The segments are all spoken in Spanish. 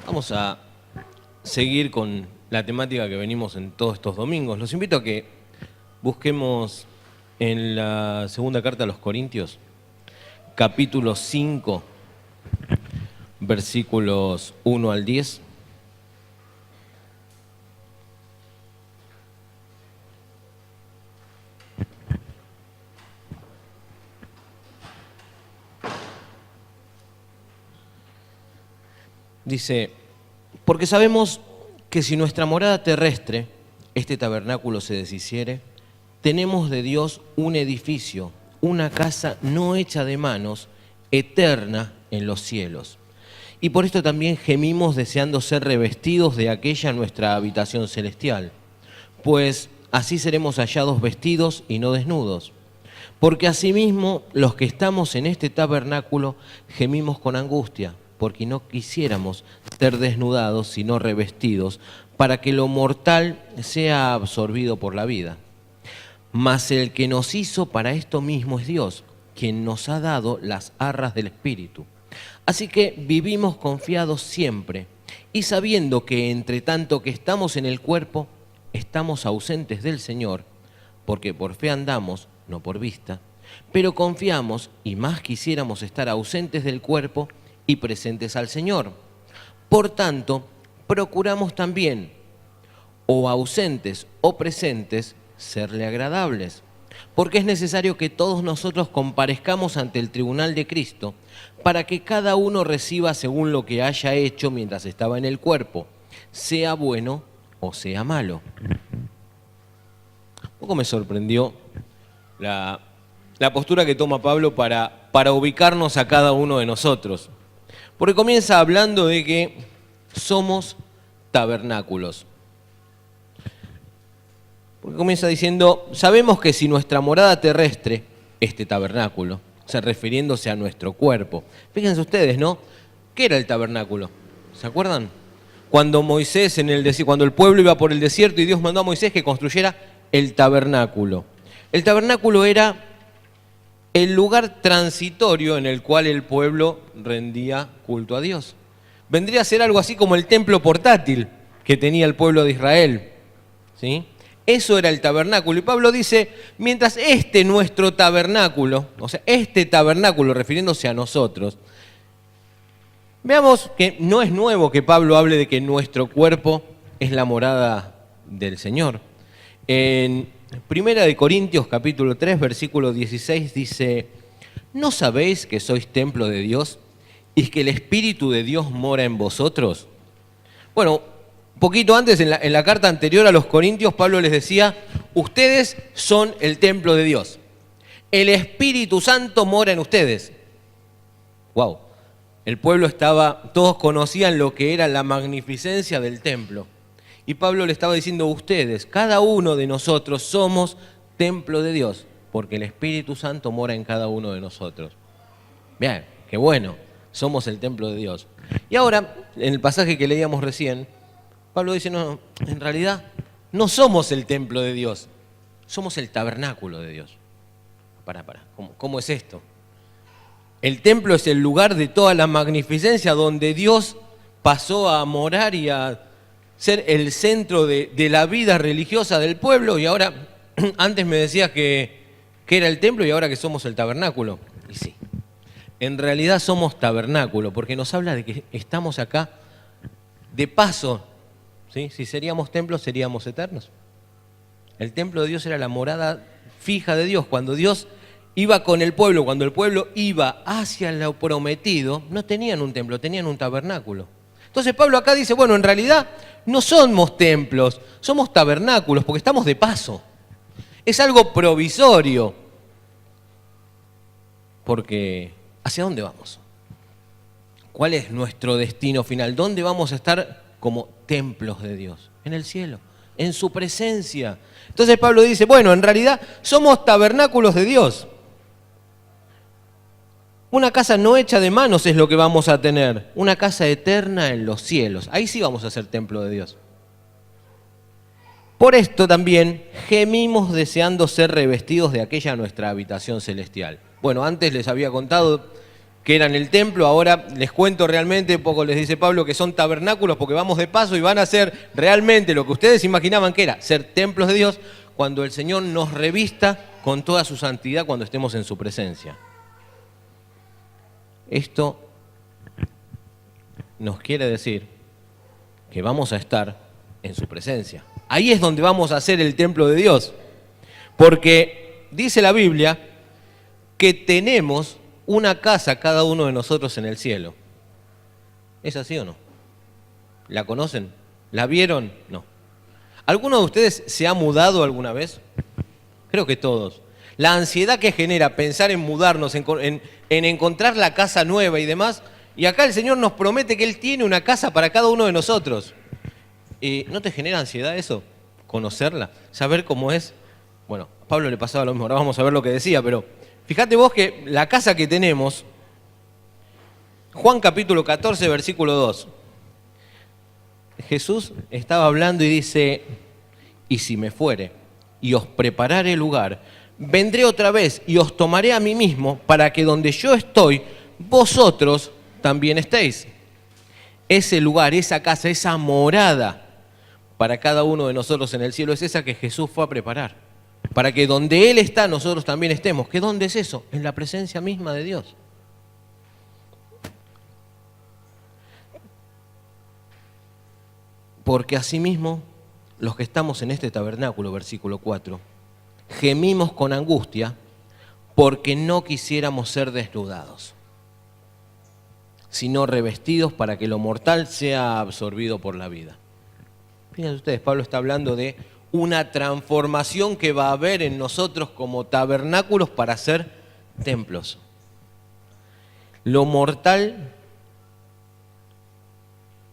Vamos a seguir con la temática que venimos en todos estos domingos. Los invito a que busquemos en la segunda carta a los Corintios, capítulo 5, versículos 1 al 10. Dice, porque sabemos que si nuestra morada terrestre, este tabernáculo, se deshiciere, tenemos de Dios un edificio, una casa no hecha de manos, eterna en los cielos. Y por esto también gemimos deseando ser revestidos de aquella nuestra habitación celestial, pues así seremos hallados vestidos y no desnudos. Porque asimismo los que estamos en este tabernáculo gemimos con angustia, porque no quisiéramos ser desnudados, sino revestidos, para que lo mortal sea absorbido por la vida. Mas el que nos hizo para esto mismo es Dios, quien nos ha dado las arras del Espíritu. Así que vivimos confiados siempre, y sabiendo que entre tanto que estamos en el cuerpo, estamos ausentes del Señor, porque por fe andamos, no por vista, pero confiamos, y más quisiéramos estar ausentes del cuerpo y presentes al Señor. Por tanto, procuramos también, o ausentes o presentes, serle agradables, porque es necesario que todos nosotros comparezcamos ante el tribunal de Cristo, para que cada uno reciba según lo que haya hecho mientras estaba en el cuerpo, sea bueno o sea malo. Un poco me sorprendió la postura que toma Pablo para ubicarnos a cada uno de nosotros. Porque comienza hablando de que somos tabernáculos. Porque comienza diciendo, sabemos que si nuestra morada terrestre, este tabernáculo, o sea, refiriéndose a nuestro cuerpo. Fíjense ustedes, ¿no? ¿Qué era el tabernáculo? ¿Se acuerdan? Cuando Moisés cuando el pueblo iba por el desierto y Dios mandó a Moisés que construyera el tabernáculo. El tabernáculo era el lugar transitorio en el cual el pueblo rendía culto a Dios. Vendría a ser algo así como el templo portátil que tenía el pueblo de Israel, ¿sí? Eso era el tabernáculo. Y Pablo dice, mientras nuestro tabernáculo, o sea, este tabernáculo refiriéndose a nosotros, veamos que no es nuevo que Pablo hable de que nuestro cuerpo es la morada del Señor. En Primera de Corintios capítulo 3, versículo 16 dice, ¿no sabéis que sois templo de Dios y que el Espíritu de Dios mora en vosotros? Bueno, poquito antes, en la carta anterior a los Corintios, Pablo les decía, ustedes son el templo de Dios. El Espíritu Santo mora en ustedes. Wow. El pueblo todos conocían lo que era la magnificencia del templo. Y Pablo le estaba diciendo, ustedes, cada uno de nosotros somos templo de Dios, porque el Espíritu Santo mora en cada uno de nosotros. Bien, qué bueno, somos el templo de Dios. Y ahora, en el pasaje que leíamos recién, Pablo dice, no, en realidad no somos el templo de Dios, somos el tabernáculo de Dios. ¿Cómo es esto? El templo es el lugar de toda la magnificencia donde Dios pasó a morar y a ser el centro de la vida religiosa del pueblo, y ahora, antes me decías que era el templo y ahora que somos el tabernáculo. Y sí, en realidad somos tabernáculo, porque nos habla de que estamos acá de paso, ¿sí? Si seríamos templos, seríamos eternos. El templo de Dios era la morada fija de Dios. Cuando Dios iba con el pueblo, cuando el pueblo iba hacia lo prometido, no tenían un templo, tenían un tabernáculo. Entonces Pablo acá dice, bueno, en realidad no somos templos, somos tabernáculos, porque estamos de paso. Es algo provisorio. Porque, ¿hacia dónde vamos? ¿Cuál es nuestro destino final? ¿Dónde vamos a estar como templos de Dios? En el cielo, en su presencia. Entonces Pablo dice, bueno, en realidad somos tabernáculos de Dios. Una casa no hecha de manos es lo que vamos a tener. Una casa eterna en los cielos. Ahí sí vamos a ser templo de Dios. Por esto también gemimos deseando ser revestidos de aquella nuestra habitación celestial. Bueno, antes les había contado que eran el templo. Ahora les cuento realmente, poco les dice Pablo, que son tabernáculos porque vamos de paso y van a ser realmente lo que ustedes imaginaban que era, ser templos de Dios, cuando el Señor nos revista con toda su santidad cuando estemos en su presencia. Esto nos quiere decir que vamos a estar en su presencia. Ahí es donde vamos a ser el templo de Dios, porque dice la Biblia que tenemos una casa cada uno de nosotros en el cielo. ¿Es así o no? ¿La conocen? ¿La vieron? No. ¿Alguno de ustedes se ha mudado alguna vez? Creo que todos. La ansiedad que genera pensar en mudarnos, en encontrar la casa nueva y demás. Y acá el Señor nos promete que Él tiene una casa para cada uno de nosotros. ¿No te genera ansiedad eso? ¿Conocerla? ¿Saber cómo es? Bueno, a Pablo le pasaba lo mismo. Ahora vamos a ver lo que decía, pero fíjate vos que la casa que tenemos, Juan capítulo 14, versículo 2. Jesús estaba hablando y dice, y si me fuere y os preparare lugar, vendré otra vez y os tomaré a mí mismo para que donde yo estoy, vosotros también estéis. Ese lugar, esa casa, esa morada para cada uno de nosotros en el cielo es esa que Jesús fue a preparar. Para que donde Él está, nosotros también estemos. ¿Qué dónde es eso? En la presencia misma de Dios. Porque asimismo, los que estamos en este tabernáculo, versículo 4, gemimos con angustia porque no quisiéramos ser desnudados, sino revestidos para que lo mortal sea absorbido por la vida. Fíjense ustedes, Pablo está hablando de una transformación que va a haber en nosotros como tabernáculos para ser templos. Lo mortal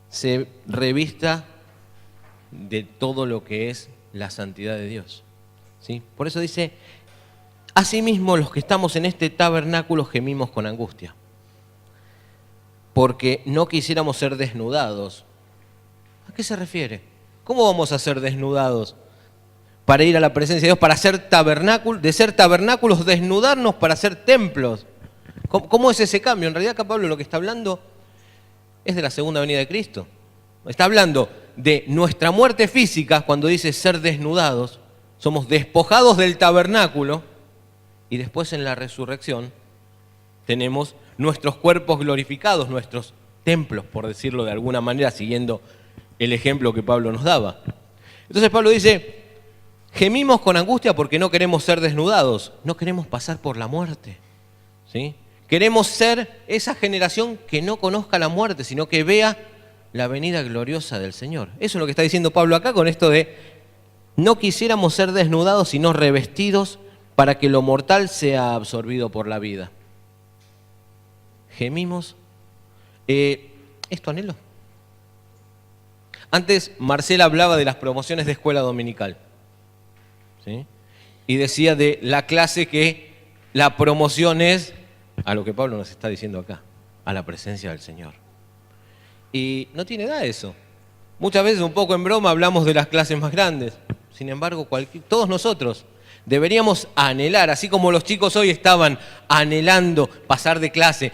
se revista de todo lo que es la santidad de Dios. ¿Sí? Por eso dice, asimismo los que estamos en este tabernáculo gemimos con angustia, porque no quisiéramos ser desnudados. ¿A qué se refiere? ¿Cómo vamos a ser desnudados? Para ir a la presencia de Dios, para ser tabernáculos, de ser tabernáculos, desnudarnos para ser templos. ¿Cómo es ese cambio? En realidad acá Pablo lo que está hablando es de la segunda venida de Cristo. Está hablando de nuestra muerte física cuando dice ser desnudados. Somos despojados del tabernáculo y después en la resurrección tenemos nuestros cuerpos glorificados, nuestros templos, por decirlo de alguna manera, siguiendo el ejemplo que Pablo nos daba. Entonces Pablo dice, gemimos con angustia porque no queremos ser desnudados, no queremos pasar por la muerte, ¿sí? Queremos ser esa generación que no conozca la muerte, sino que vea la venida gloriosa del Señor. Eso es lo que está diciendo Pablo acá con esto de no quisiéramos ser desnudados, sino revestidos para que lo mortal sea absorbido por la vida. Gemimos. ¿Esto anhelo? Antes Marcela hablaba de las promociones de escuela dominical, ¿sí? Y decía de la clase que la promoción es a lo que Pablo nos está diciendo acá, a la presencia del Señor. Y no tiene edad eso. Muchas veces un poco en broma hablamos de las clases más grandes. Sin embargo, todos nosotros deberíamos anhelar, así como los chicos hoy estaban anhelando pasar de clase,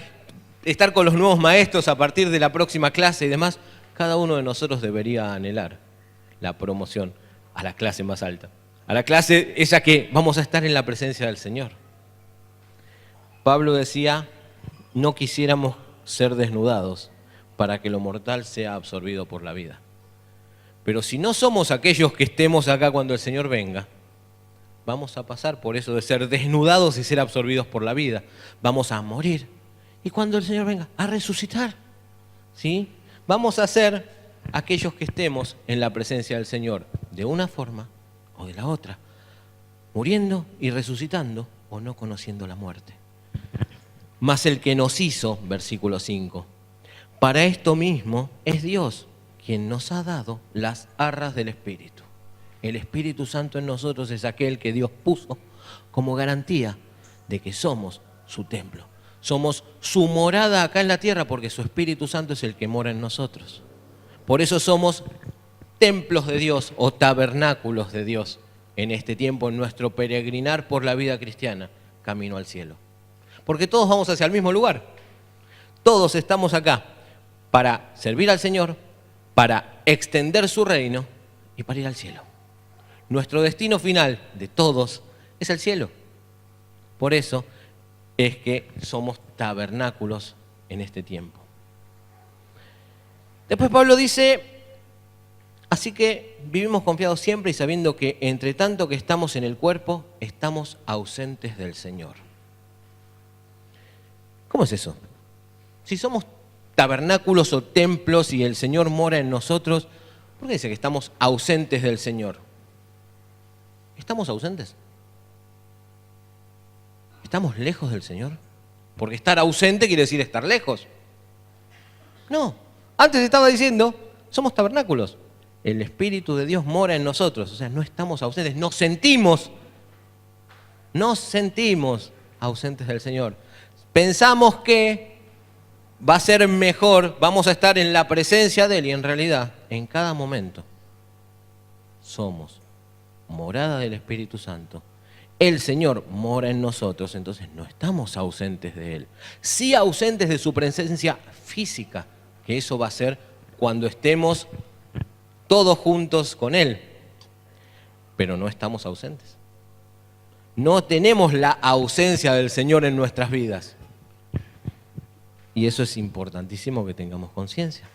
estar con los nuevos maestros a partir de la próxima clase y demás, cada uno de nosotros debería anhelar la promoción a la clase más alta, a la clase esa que vamos a estar en la presencia del Señor. Pablo decía, no quisiéramos ser desnudados para que lo mortal sea absorbido por la vida. Pero si no somos aquellos que estemos acá cuando el Señor venga, vamos a pasar por eso de ser desnudados y ser absorbidos por la vida. Vamos a morir. Y cuando el Señor venga, a resucitar. ¿Sí? Vamos a ser aquellos que estemos en la presencia del Señor de una forma o de la otra, muriendo y resucitando o no conociendo la muerte. Mas el que nos hizo, versículo 5, para esto mismo es Dios quien nos ha dado las arras del Espíritu. El Espíritu Santo en nosotros es aquel que Dios puso como garantía de que somos su templo. Somos su morada acá en la tierra porque su Espíritu Santo es el que mora en nosotros. Por eso somos templos de Dios o tabernáculos de Dios en este tiempo, en nuestro peregrinar por la vida cristiana, camino al cielo. Porque todos vamos hacia el mismo lugar. Todos estamos acá para servir al Señor, para extender su reino y para ir al cielo. Nuestro destino final de todos es el cielo. Por eso es que somos tabernáculos en este tiempo. Después Pablo dice, así que vivimos confiados siempre y sabiendo que entre tanto que estamos en el cuerpo, estamos ausentes del Señor. ¿Cómo es eso? Si somos tabernáculos o templos y el Señor mora en nosotros, ¿por qué dice que estamos ausentes del Señor? ¿Estamos ausentes? ¿Estamos lejos del Señor? Porque estar ausente quiere decir estar lejos. No, antes estaba diciendo, somos tabernáculos. El Espíritu de Dios mora en nosotros, o sea, no estamos ausentes, nos sentimos ausentes del Señor. Pensamos que va a ser mejor, vamos a estar en la presencia de Él y en realidad, en cada momento, somos morada del Espíritu Santo. El Señor mora en nosotros, entonces no estamos ausentes de Él. Sí ausentes de su presencia física, que eso va a ser cuando estemos todos juntos con Él. Pero no estamos ausentes. No tenemos la ausencia del Señor en nuestras vidas. Y eso es importantísimo que tengamos conciencia.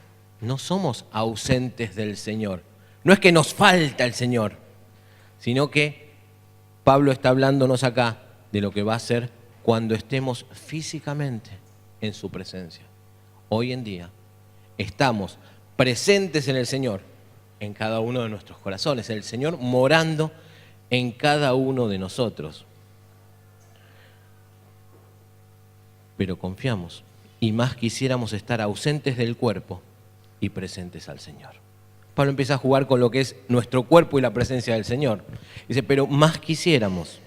No somos ausentes del Señor. No es que nos falta el Señor, sino que Pablo está hablándonos acá de lo que va a ser cuando estemos físicamente en su presencia. Hoy en día estamos presentes en el Señor, en cada uno de nuestros corazones, el Señor morando en cada uno de nosotros. Pero confiamos y más quisiéramos estar ausentes del cuerpo y presentes al Señor. Pablo empieza a jugar con lo que es nuestro cuerpo y la presencia del Señor. Dice, pero más quisiéramos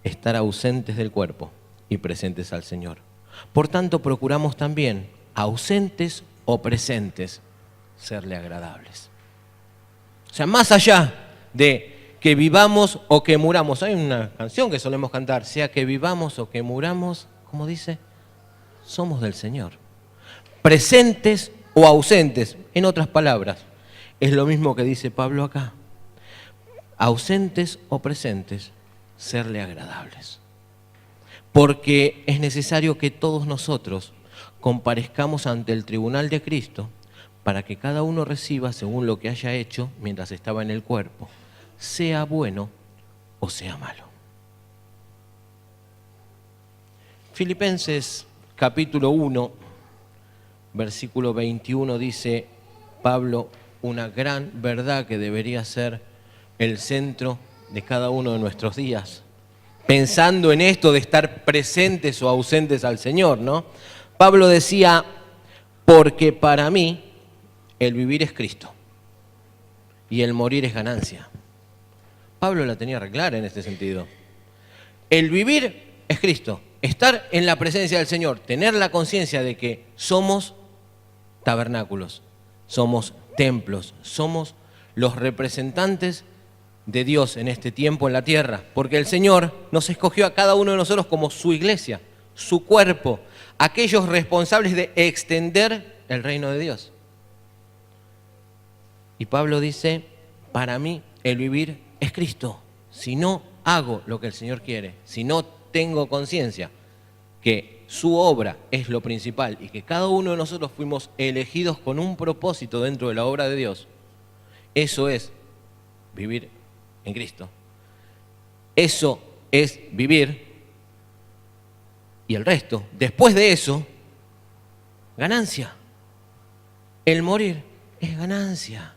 estar ausentes del cuerpo y presentes al Señor. Por tanto, procuramos también, ausentes o presentes, serle agradables. O sea, más allá de que vivamos o que muramos. Hay una canción que solemos cantar, sea que vivamos o que muramos, como dice, somos del Señor. Presentes o ausentes, en otras palabras, es lo mismo que dice Pablo acá. Ausentes o presentes, serle agradables. Porque es necesario que todos nosotros comparezcamos ante el tribunal de Cristo para que cada uno reciba según lo que haya hecho mientras estaba en el cuerpo, sea bueno o sea malo. Filipenses capítulo 1, versículo 21 dice Pablo, una gran verdad que debería ser el centro de cada uno de nuestros días. Pensando en esto de estar presentes o ausentes al Señor, ¿no? Pablo decía, porque para mí el vivir es Cristo y el morir es ganancia. Pablo la tenía reclara en este sentido. El vivir es Cristo, estar en la presencia del Señor, tener la conciencia de que somos tabernáculos, somos templos, somos los representantes de Dios en este tiempo en la tierra, porque el Señor nos escogió a cada uno de nosotros como su iglesia, su cuerpo, aquellos responsables de extender el reino de Dios. Y Pablo dice, para mí el vivir es Cristo. Si no hago lo que el Señor quiere, si no tengo conciencia que su obra es lo principal y que cada uno de nosotros fuimos elegidos con un propósito dentro de la obra de Dios, eso es vivir en Cristo. Eso es vivir y el resto, después de eso, ganancia. El morir es ganancia.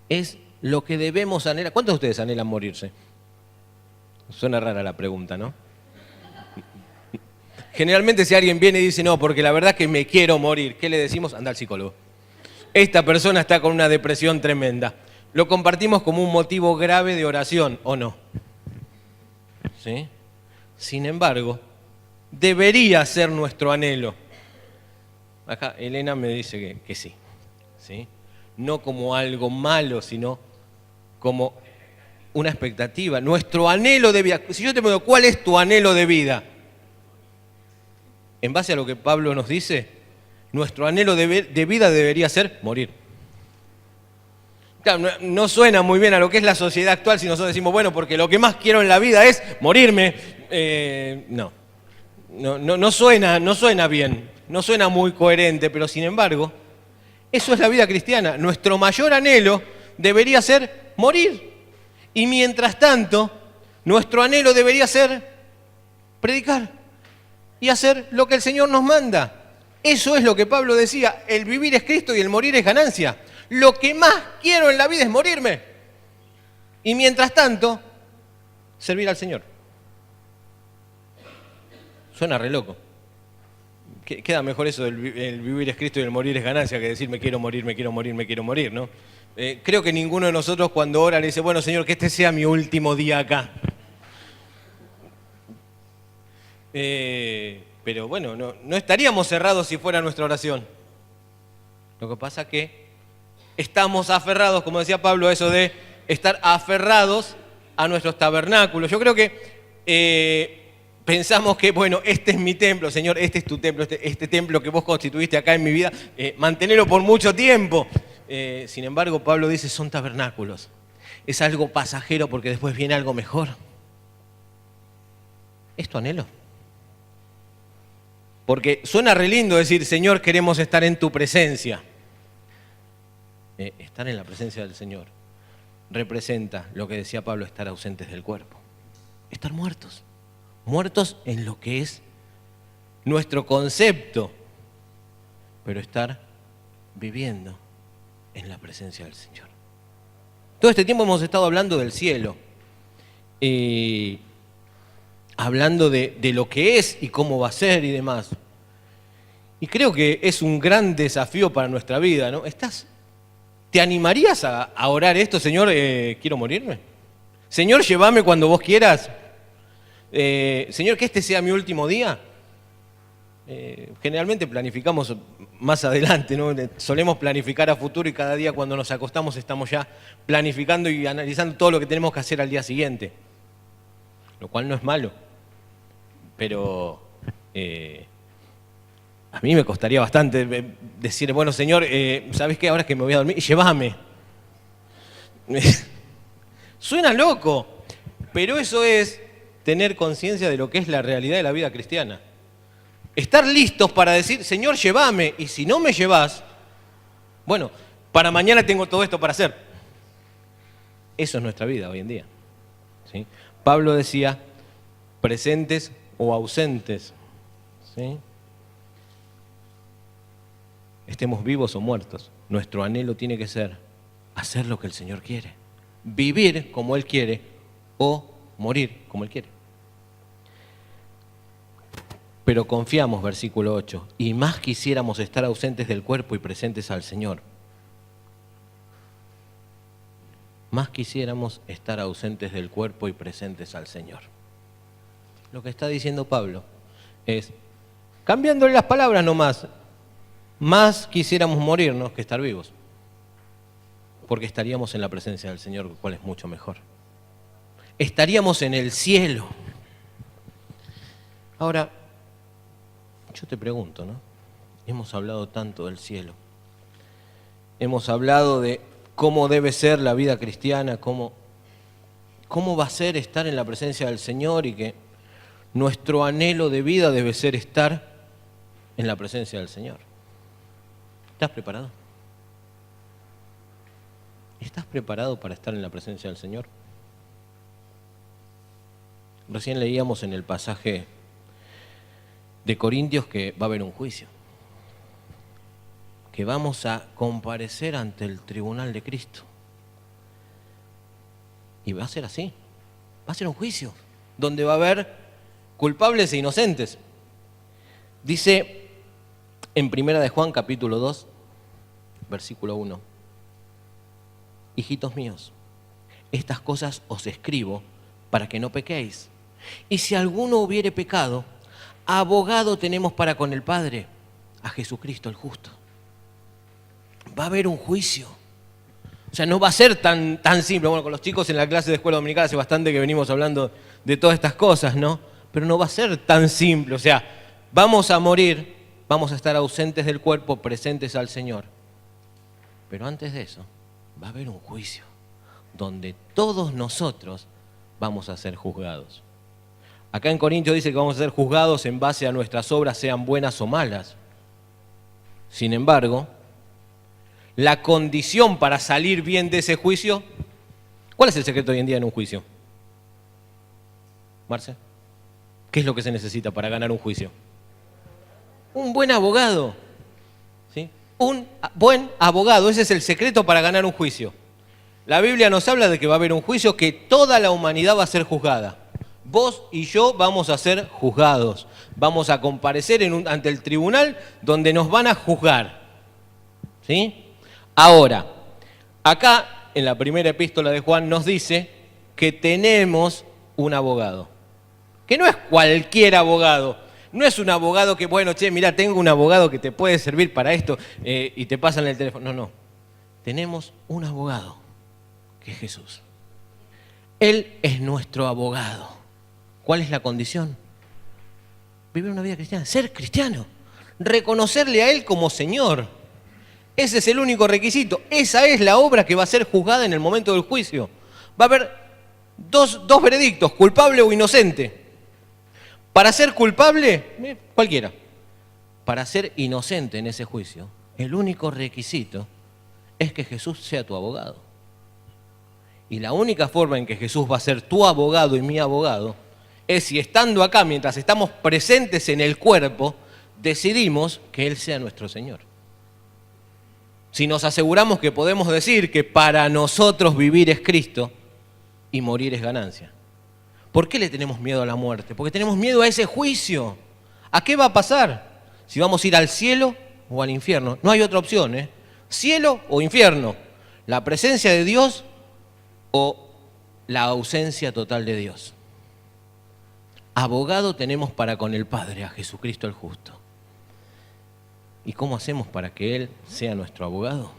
Es lo que debemos anhelar. ¿Cuántos de ustedes anhelan morirse? Suena rara la pregunta, ¿no? Generalmente si alguien viene y dice, no, porque la verdad es que me quiero morir, ¿qué le decimos? Anda al psicólogo. Esta persona está con una depresión tremenda. Lo compartimos como un motivo grave de oración, ¿o no? ¿Sí? Sin embargo, debería ser nuestro anhelo. Acá Elena me dice que sí, ¿sí? No como algo malo, sino como una expectativa. Nuestro anhelo de vida. Si yo te pregunto, ¿cuál es tu anhelo de vida? en base a lo que Pablo nos dice, nuestro anhelo de vida debería ser morir. Claro, no suena muy bien a lo que es la sociedad actual si nosotros decimos, bueno, porque lo que más quiero en la vida es morirme. No suena bien, no suena muy coherente, pero sin embargo, eso es la vida cristiana. Nuestro mayor anhelo debería ser morir. Y mientras tanto, nuestro anhelo debería ser predicar y hacer lo que el Señor nos manda. Eso es lo que Pablo decía, el vivir es Cristo y el morir es ganancia. Lo que más quiero en la vida es morirme. Y mientras tanto, servir al Señor. Suena re loco. Queda mejor eso del el vivir es Cristo y el morir es ganancia que decir me quiero morir, me quiero morir, me quiero morir, ¿no? Creo que ninguno de nosotros cuando ora le dice, bueno, Señor, que este sea mi último día acá. Pero bueno, no estaríamos cerrados si fuera nuestra oración. Lo que pasa que estamos aferrados, como decía Pablo, eso de estar aferrados a nuestros tabernáculos. Yo creo que pensamos que, bueno, este es mi templo, Señor, este es tu templo, este templo que vos constituiste acá en mi vida, mantenerlo por mucho tiempo. Sin embargo, Pablo dice, son tabernáculos. Es algo pasajero porque después viene algo mejor. ¿Es tu anhelo? Porque suena re lindo decir, Señor, queremos estar en tu presencia. Estar en la presencia del Señor representa lo que decía Pablo, estar ausentes del cuerpo. Estar muertos. Muertos en lo que es nuestro concepto, pero estar viviendo en la presencia del Señor. Todo este tiempo hemos estado hablando del cielo, hablando de lo que es y cómo va a ser y demás. Y creo que es un gran desafío para nuestra vida, ¿no? ¿Te animarías a orar esto, Señor, quiero morirme? Señor, llévame cuando vos quieras. Señor, que este sea mi último día. Generalmente planificamos más adelante, ¿no? Solemos planificar a futuro y cada día cuando nos acostamos estamos ya planificando y analizando todo lo que tenemos que hacer al día siguiente. Lo cual no es malo, pero a mí me costaría bastante decir, bueno, Señor, ¿sabes qué? Ahora que me voy a dormir, llévame. Suena loco, pero eso es tener conciencia de lo que es la realidad de la vida cristiana. Estar listos para decir, Señor, llévame, y si no me llevas, bueno, para mañana tengo todo esto para hacer. Eso es nuestra vida hoy en día, ¿sí? Pablo decía, presentes o ausentes, ¿sí? Estemos vivos o muertos, nuestro anhelo tiene que ser hacer lo que el Señor quiere, vivir como Él quiere o morir como Él quiere. Pero confiamos, versículo 8, y más quisiéramos estar ausentes del cuerpo y presentes al Señor. Más quisiéramos estar ausentes del cuerpo y presentes al Señor. Lo que está diciendo Pablo es, cambiándole las palabras nomás, más quisiéramos morirnos que estar vivos. Porque estaríamos en la presencia del Señor, lo cual es mucho mejor. Estaríamos en el cielo. Ahora, yo te pregunto, ¿no? Hemos hablado tanto del cielo. Hemos hablado de cómo debe ser la vida cristiana, cómo va a ser estar en la presencia del Señor y que nuestro anhelo de vida debe ser estar en la presencia del Señor. ¿Estás preparado? ¿Estás preparado para estar en la presencia del Señor? Recién leíamos en el pasaje de Corintios que va a haber un juicio, que vamos a comparecer ante el tribunal de Cristo. Y va a ser así, va a ser un juicio, donde va a haber culpables e inocentes. Dice en 1 de Juan capítulo 2, versículo 1, hijitos míos, estas cosas os escribo para que no pequéis. Y si alguno hubiere pecado, abogado tenemos para con el Padre, a Jesucristo el justo. Va a haber un juicio. O sea, no va a ser tan simple. Bueno, con los chicos en la clase de escuela dominical hace bastante que venimos hablando de todas estas cosas, ¿no? Pero no va a ser tan simple. O sea, Vamos a morir, vamos a estar ausentes del cuerpo, presentes al Señor. Pero antes de eso, va a haber un juicio donde todos nosotros vamos a ser juzgados. Acá en Corintios dice que vamos a ser juzgados en base a nuestras obras, sean buenas o malas. Sin embargo, la condición para salir bien de ese juicio, ¿cuál es el secreto hoy en día en un juicio? Marce, ¿qué es lo que se necesita para ganar un juicio? Un buen abogado, ¿sí? Un buen abogado, ese es el secreto para ganar un juicio. La Biblia nos habla de que va a haber un juicio que toda la humanidad va a ser juzgada. Vos y yo vamos a ser juzgados. Vamos a comparecer ante el tribunal donde nos van a juzgar. ¿Sí? Ahora, acá en la primera epístola de Juan nos dice que tenemos un abogado. Que no es cualquier abogado. No es un abogado que, bueno, che, mirá, tengo un abogado que te puede servir para esto y te pasan el teléfono. No, no. Tenemos un abogado, que es Jesús. Él es nuestro abogado. ¿Cuál es la condición? Vivir una vida cristiana, ser cristiano, reconocerle a Él como Señor. Ese es el único requisito. Esa es la obra que va a ser juzgada en el momento del juicio. Va a haber dos veredictos, culpable o inocente. Para ser culpable, cualquiera. Para ser inocente en ese juicio, el único requisito es que Jesús sea tu abogado. Y la única forma en que Jesús va a ser tu abogado y mi abogado es si estando acá, mientras estamos presentes en el cuerpo, decidimos que Él sea nuestro Señor. Si nos aseguramos que podemos decir que para nosotros vivir es Cristo y morir es ganancia. ¿Por qué le tenemos miedo a la muerte? Porque tenemos miedo a ese juicio. ¿A qué va a pasar? Si vamos a ir al cielo o al infierno. No hay otra opción, ¿eh? Cielo o infierno. La presencia de Dios o la ausencia total de Dios. Abogado tenemos para con el Padre, a Jesucristo el justo. ¿Y cómo hacemos para que Él sea nuestro abogado?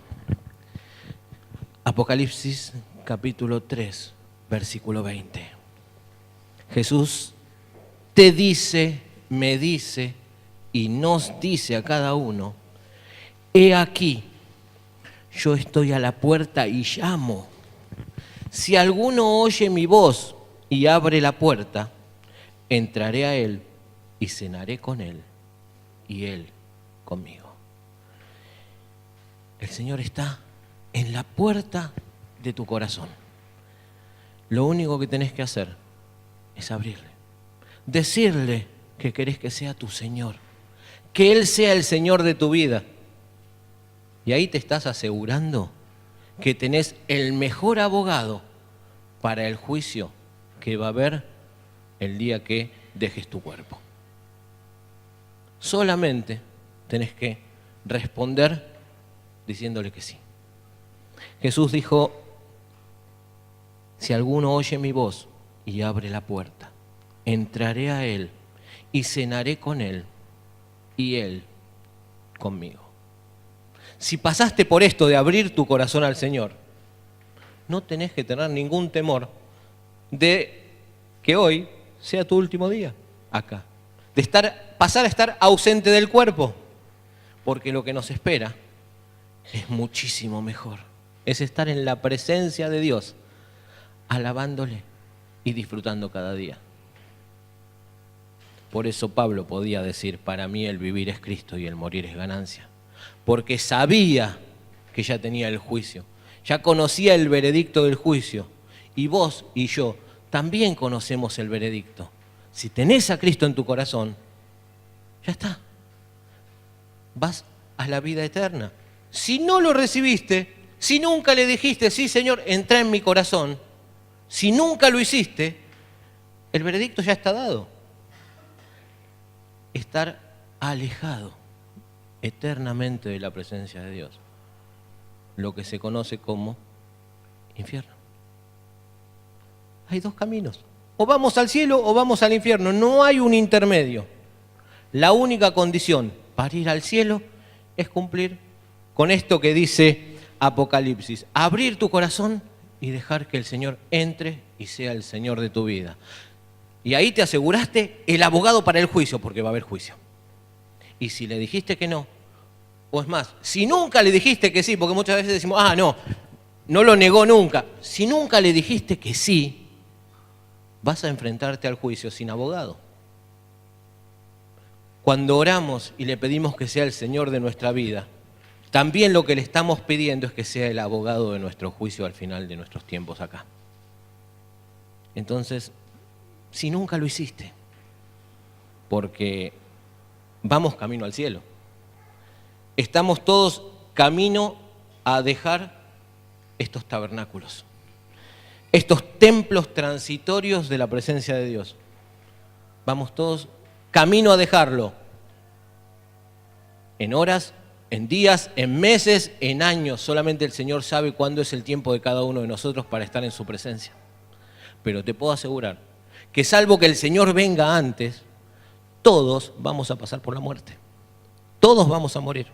Apocalipsis capítulo 3, versículo 20. Jesús te dice, me dice y nos dice a cada uno: he aquí, yo estoy a la puerta y llamo. Si alguno oye mi voz y abre la puerta, entraré a Él y cenaré con Él y Él conmigo. El Señor está en la puerta de tu corazón. Lo único que tenés que hacer es abrirle. Decirle que querés que sea tu Señor. Que Él sea el Señor de tu vida. Y ahí te estás asegurando que tenés el mejor abogado para el juicio que va a haber el día que dejes tu cuerpo. Solamente tenés que responder diciéndole que sí. Jesús dijo: si alguno oye mi voz y abre la puerta, entraré a Él y cenaré con Él y Él conmigo. Si pasaste por esto de abrir tu corazón al Señor, no tenés que tener ningún temor de que hoy sea tu último día acá. De pasar a estar ausente del cuerpo. Porque lo que nos espera es muchísimo mejor. Es estar en la presencia de Dios, alabándole y disfrutando cada día. Por eso Pablo podía decir: para mí el vivir es Cristo y el morir es ganancia. Porque sabía que ya tenía el juicio, ya conocía el veredicto del juicio. Y vos y yo también conocemos el veredicto. Si tenés a Cristo en tu corazón, ya está. Vas a la vida eterna. Si no lo recibiste, si nunca le dijiste: sí, Señor, entra en mi corazón, si nunca lo hiciste, el veredicto ya está dado. Estar alejado eternamente de la presencia de Dios. Lo que se conoce como infierno. Hay dos caminos. O vamos al cielo o vamos al infierno. No hay un intermedio. La única condición para ir al cielo es cumplir con esto que dice Apocalipsis: abrir tu corazón y dejar que el Señor entre y sea el Señor de tu vida. Y ahí te aseguraste el abogado para el juicio, porque va a haber juicio. Y si le dijiste que no, o es más, si nunca le dijiste que sí, porque muchas veces decimos, no lo negó nunca. Si nunca le dijiste que sí, vas a enfrentarte al juicio sin abogado. Cuando oramos y le pedimos que sea el Señor de nuestra vida, también lo que le estamos pidiendo es que sea el abogado de nuestro juicio al final de nuestros tiempos acá. Entonces, si nunca lo hiciste, porque vamos camino al cielo, estamos todos camino a dejar estos tabernáculos, estos templos transitorios de la presencia de Dios. Vamos todos camino a dejarlo, en horas, en días, en meses, en años. Solamente el Señor sabe cuándo es el tiempo de cada uno de nosotros para estar en su presencia. Pero te puedo asegurar que salvo que el Señor venga antes, todos vamos a pasar por la muerte. Todos vamos a morir.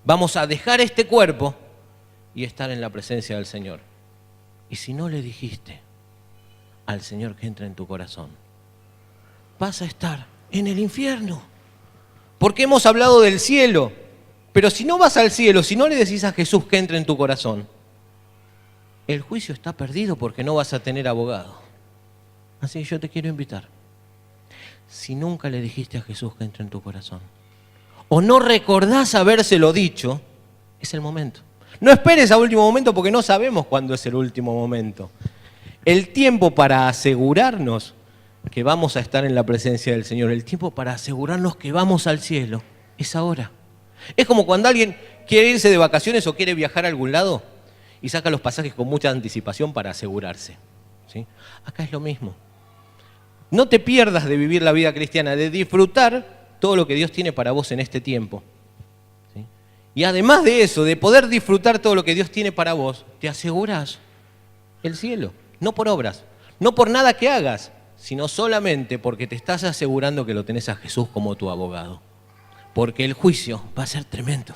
Vamos a dejar este cuerpo y estar en la presencia del Señor. Y si no le dijiste al Señor que entra en tu corazón, vas a estar en el infierno. Porque hemos hablado del cielo. Pero si no vas al cielo, si no le decís a Jesús que entre en tu corazón, el juicio está perdido porque no vas a tener abogado. Así que yo te quiero invitar. Si nunca le dijiste a Jesús que entre en tu corazón, o no recordás habérselo dicho, es el momento. No esperes a último momento porque no sabemos cuándo es el último momento. El tiempo para asegurarnos que vamos a estar en la presencia del Señor, el tiempo para asegurarnos que vamos al cielo, es ahora. Es como cuando alguien quiere irse de vacaciones o quiere viajar a algún lado y saca los pasajes con mucha anticipación para asegurarse, ¿sí? Acá es lo mismo. No te pierdas de vivir la vida cristiana, de disfrutar todo lo que Dios tiene para vos en este tiempo, ¿sí? Y además de eso, de poder disfrutar todo lo que Dios tiene para vos, te aseguras el cielo. No por obras, no por nada que hagas, sino solamente porque te estás asegurando que lo tenés a Jesús como tu abogado. Porque el juicio va a ser tremendo.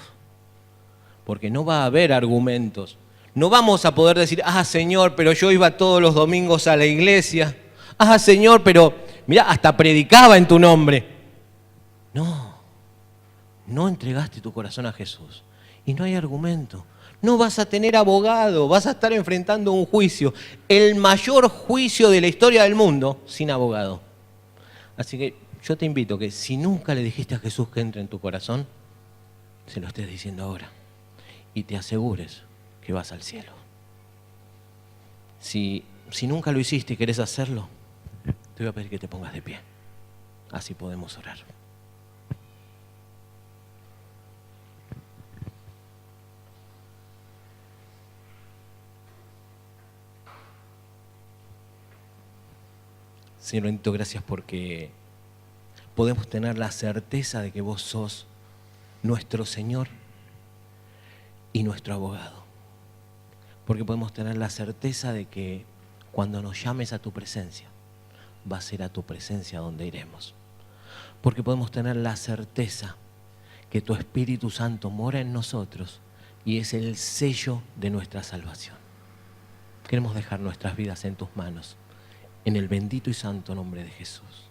Porque no va a haber argumentos. No vamos a poder decir, Señor, pero yo iba todos los domingos a la iglesia. Señor, pero mirá, hasta predicaba en tu nombre. No entregaste tu corazón a Jesús. Y no hay argumento. No vas a tener abogado, vas a estar enfrentando un juicio. El mayor juicio de la historia del mundo sin abogado. Así que yo te invito que si nunca le dijiste a Jesús que entre en tu corazón, se lo estés diciendo ahora. Y te asegures que vas al cielo. Si nunca lo hiciste y querés hacerlo, te voy a pedir que te pongas de pie. Así podemos orar. Señor bendito, gracias porque podemos tener la certeza de que vos sos nuestro Señor y nuestro abogado. Porque podemos tener la certeza de que cuando nos llames a tu presencia, va a ser a tu presencia donde iremos. Porque podemos tener la certeza que tu Espíritu Santo mora en nosotros y es el sello de nuestra salvación. Queremos dejar nuestras vidas en tus manos, en el bendito y santo nombre de Jesús.